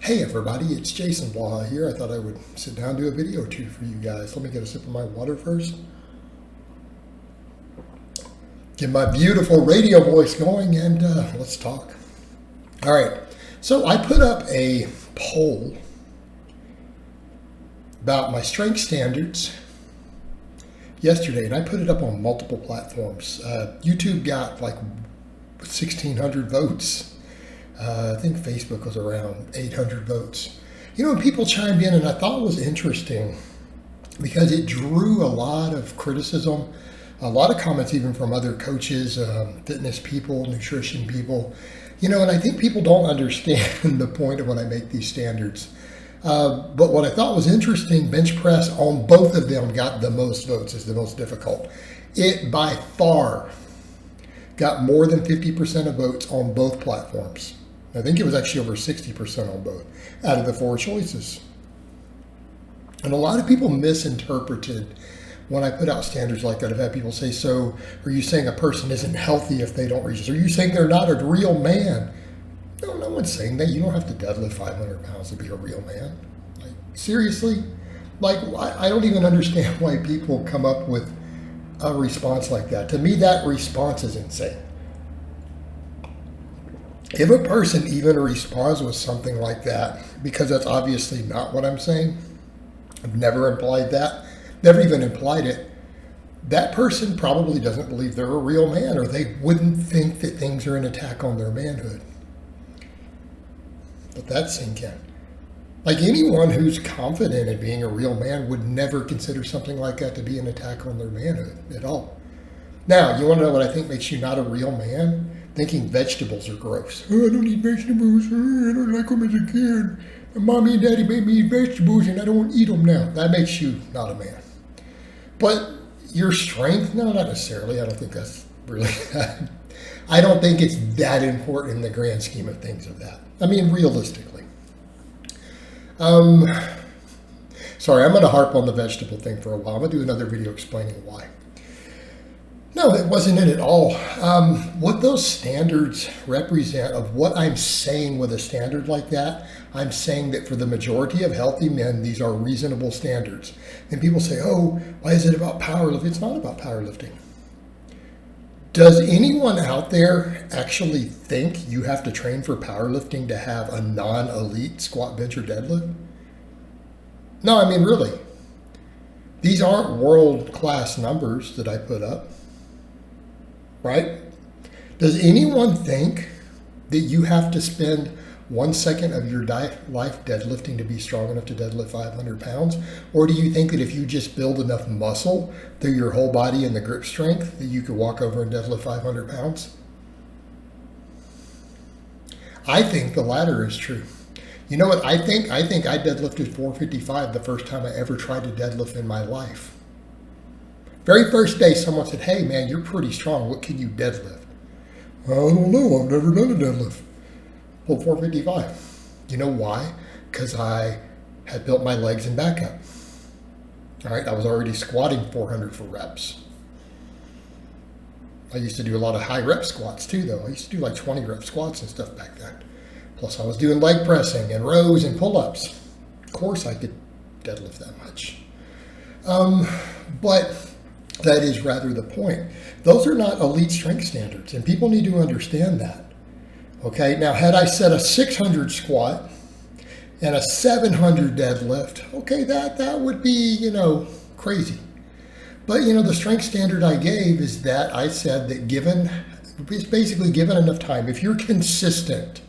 Hey everybody, it's Jason Blaha here. I thought I would sit down and do a video or two for you guys. Let me get a sip of my water first. Get my beautiful radio voice going and let's talk. All right, so I put up a poll about my strength standards yesterday, and I put it up on multiple platforms. YouTube got like 1,600 votes. I think Facebook was around 800 votes. You know, people chimed in, and I thought it was interesting because it drew a lot of criticism, a lot of comments even from other coaches, fitness people, nutrition people. You know, and I think people don't understand the point of when I make these standards. But what I thought was interesting, bench press on both of them got the most votes, is the most difficult. It by far got more than 50% of votes on both platforms. I think it was actually over 60% on both out of the four choices. And a lot of people misinterpreted when I put out standards like that. I've had people say, so are you saying a person isn't healthy if they don't reach this? Are you saying they're not a real man? No, no one's saying that. You don't have to deadlift 500 pounds to be a real man. Like, seriously? Like, I don't even understand why people come up with a response like that. To me, that response is insane. If a person even responds with something like that, because that's obviously not what I'm saying, I've never implied that, never even implied it, that person probably doesn't believe they're a real man, or they wouldn't think that things are an attack on their manhood. But that's sink in. Like, anyone who's confident in being a real man would never consider something like that to be an attack on their manhood at all. Now, you want to know what I think makes you not a real man? Thinking vegetables are gross. Oh, I don't eat vegetables. Oh, I don't like them as a kid. And mommy and daddy made me eat vegetables and I don't eat them now. That makes you not a man. But your strength? No, not necessarily. I don't think that's really that. I don't think it's that important in the grand scheme of things of that. I mean, realistically. Sorry, I'm going to harp on the vegetable thing for a while. I'm going to do another video explaining why. No, it wasn't it at all. What those standards represent of what I'm saying with a standard like that, I'm saying that for the majority of healthy men, these are reasonable standards. And people say, oh, why is it about powerlifting? It's not about powerlifting. Does anyone out there actually think you have to train for powerlifting to have a non-elite squat, bench, or deadlift? No, I mean, really. These aren't world-class numbers that I put up, right? Does anyone think that you have to spend 1 second of your life deadlifting to be strong enough to deadlift 500 pounds? Or do you think that if you just build enough muscle through your whole body and the grip strength that you could walk over and deadlift 500 pounds? I think the latter is true. You know what I think? I think I deadlifted 455 the first time I ever tried to deadlift in my life. Very first day, someone said, hey man, you're pretty strong. What can you deadlift? I don't know. I've never done a deadlift. Pulled 455. You know why? Because I had built my legs and back up. All right, I was already squatting 400 for reps. I used to do a lot of high rep squats too, though. I used to do like 20 rep squats and stuff back then. Plus I was doing leg pressing and rows and pull-ups. Of course I could deadlift that much. But that is rather the point. Those are not elite strength standards, and people need to understand that. Okay, now had I set a 600 squat and a 700 deadlift, okay, that would be, you know, crazy. But, you know, the strength standard I gave is that I said that it's basically given enough time, if you're consistent,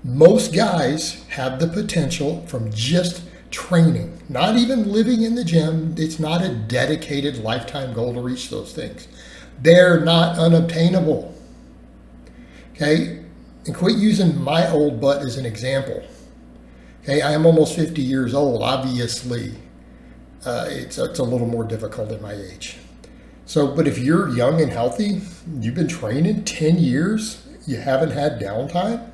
most guys have the potential from just training, not even living in the gym. It's not a dedicated lifetime goal to reach those things. They're not unobtainable. Okay, and quit using my old butt as an example. Okay, I am almost 50 years old. Obviously, it's a little more difficult at my age. So, but if you're young and healthy, you've been training 10 years, you haven't had downtime,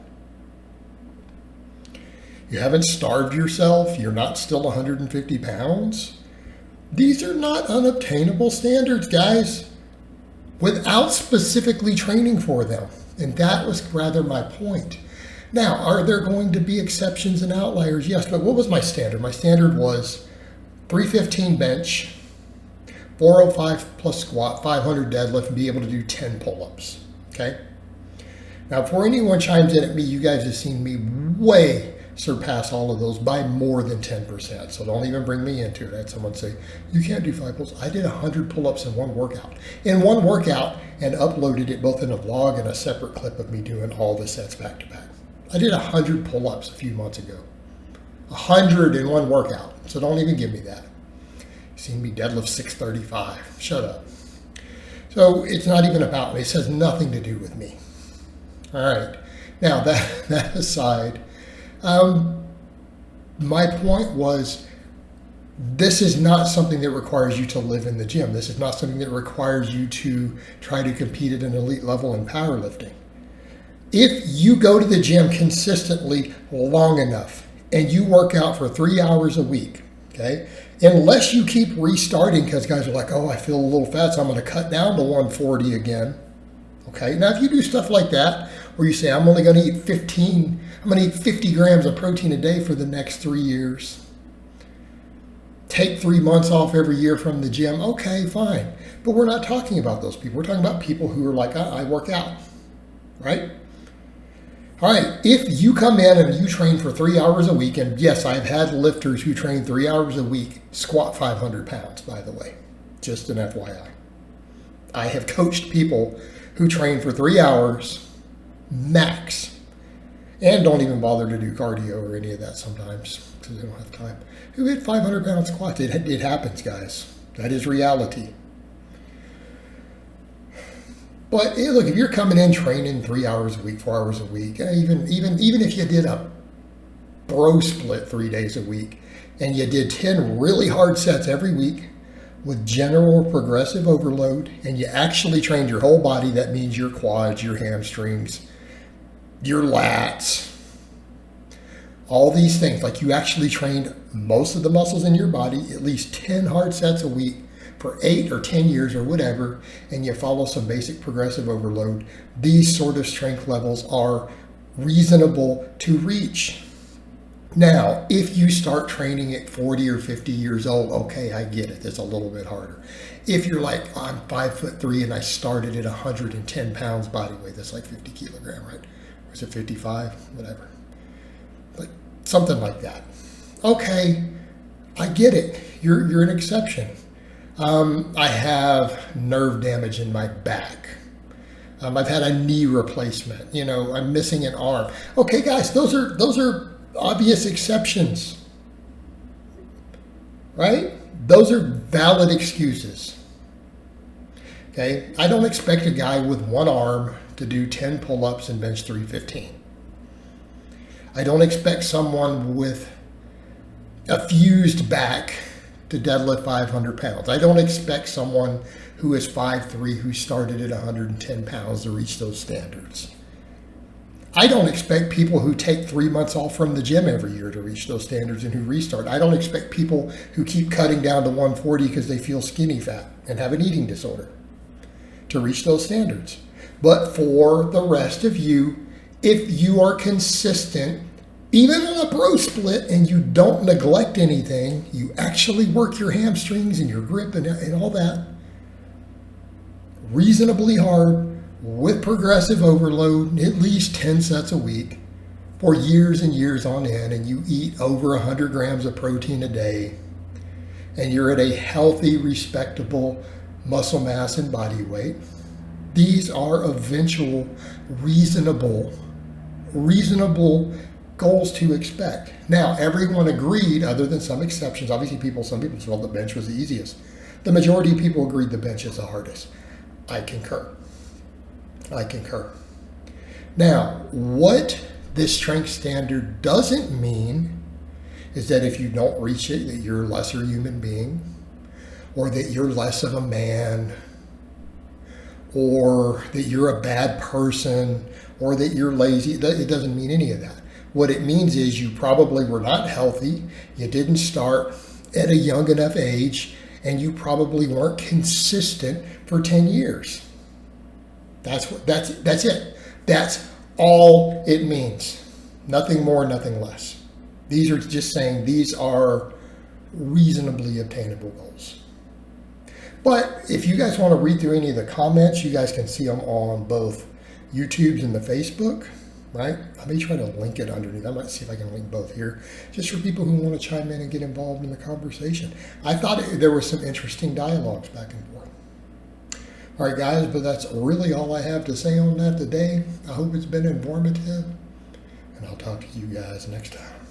you haven't starved yourself, you're not still 150 pounds. These are not unobtainable standards, guys, without specifically training for them. And that was rather my point. Now, are there going to be exceptions and outliers? Yes, but what was my standard? My standard was 315 bench, 405 plus squat, 500 deadlift, and be able to do 10 pull-ups, okay? Now, before anyone chimes in at me, you guys have seen me way surpass all of those by more than 10%. So don't even bring me into it. I had someone say, you can't do 5 pull-ups. I did 100 pull-ups in one workout. In one workout, and uploaded it both in a vlog and a separate clip of me doing all the sets back to back. I did 100 pull-ups a few months ago. 100 in one workout. So don't even give me that. You've seen me deadlift 635. Shut up. So it's not even about me. It has nothing to do with me. All right. Now, that aside, my point was, this is not something that requires you to live in the gym. This is not something that requires you to try to compete at an elite level in powerlifting. If you go to the gym consistently long enough and you work out for 3 hours a week, okay, unless you keep restarting because guys are like, oh, I feel a little fat, so I'm going to cut down to 140 again. Okay, now if you do stuff like that, where you say, I'm only going to eat 50 grams of protein a day for the next 3 years, take 3 months off every year from the gym, okay, fine. But we're not talking about those people. We're talking about people who are like, I work out, right? All right, if you come in and you train for 3 hours a week, and yes, I've had lifters who train 3 hours a week squat 500 pounds, by the way, just an FYI. I have coached people who train for 3 hours max and don't even bother to do cardio or any of that sometimes because they don't have time, who hit 500 pound squats. It happens, guys. That is reality. But look, if you're coming in training 3 hours a week, 4 hours a week, even if you did a bro split 3 days a week and you did 10 really hard sets every week with general progressive overload, and you actually trained your whole body, that means your quads, your hamstrings, your lats, all these things, like you actually trained most of the muscles in your body, at least 10 hard sets a week for 8 or 10 years or whatever, and you follow some basic progressive overload, these sort of strength levels are reasonable to reach. Now, if you start training at 40 or 50 years old, okay, I get it. It's a little bit harder. If you're like, I'm 5'3" and I started at 110 pounds body weight, that's like 50 kilogram, right? Or is it 55? Whatever. But something like that. Okay, I get it. You're an exception. I have nerve damage in my back. I've had a knee replacement. I'm missing an arm. Okay, guys, those are obvious exceptions, right? Those are valid excuses. Okay, I don't expect a guy with one arm to do 10 pull-ups and bench 315. I don't expect someone with a fused back to deadlift 500 pounds. I don't expect someone who is 5'3", who started at 110 pounds to reach those standards. I don't expect people who take 3 months off from the gym every year to reach those standards and who restart. I don't expect people who keep cutting down to 140 because they feel skinny fat and have an eating disorder to reach those standards. But for the rest of you, if you are consistent, even on a bro split, and you don't neglect anything, you actually work your hamstrings and your grip and all that reasonably hard with progressive overload, at least 10 sets a week for years and years on end, and you eat over 100 grams of protein a day, and you're at a healthy, respectable muscle mass and body weight, these are eventual reasonable goals to expect. Now, everyone agreed, other than some exceptions. Obviously, some people felt the bench was the easiest. The majority of people agreed the bench is the hardest. I concur. Now, what this strength standard doesn't mean is that if you don't reach it, that you're a lesser human being, or that you're less of a man, or that you're a bad person, or that you're lazy. It doesn't mean any of that. What it means is you probably were not healthy, you didn't start at a young enough age, and you probably weren't consistent for 10 years. That's it. That's all it means. Nothing more, nothing less. These are just saying these are reasonably obtainable goals. But if you guys want to read through any of the comments, you guys can see them on both YouTube's and the Facebook, right? I may try to link it underneath. I might see if I can link both here, just for people who want to chime in and get involved in the conversation. I thought there was some interesting dialogues back and forth. All right, guys, but that's really all I have to say on that today. I hope it's been informative, and I'll talk to you guys next time.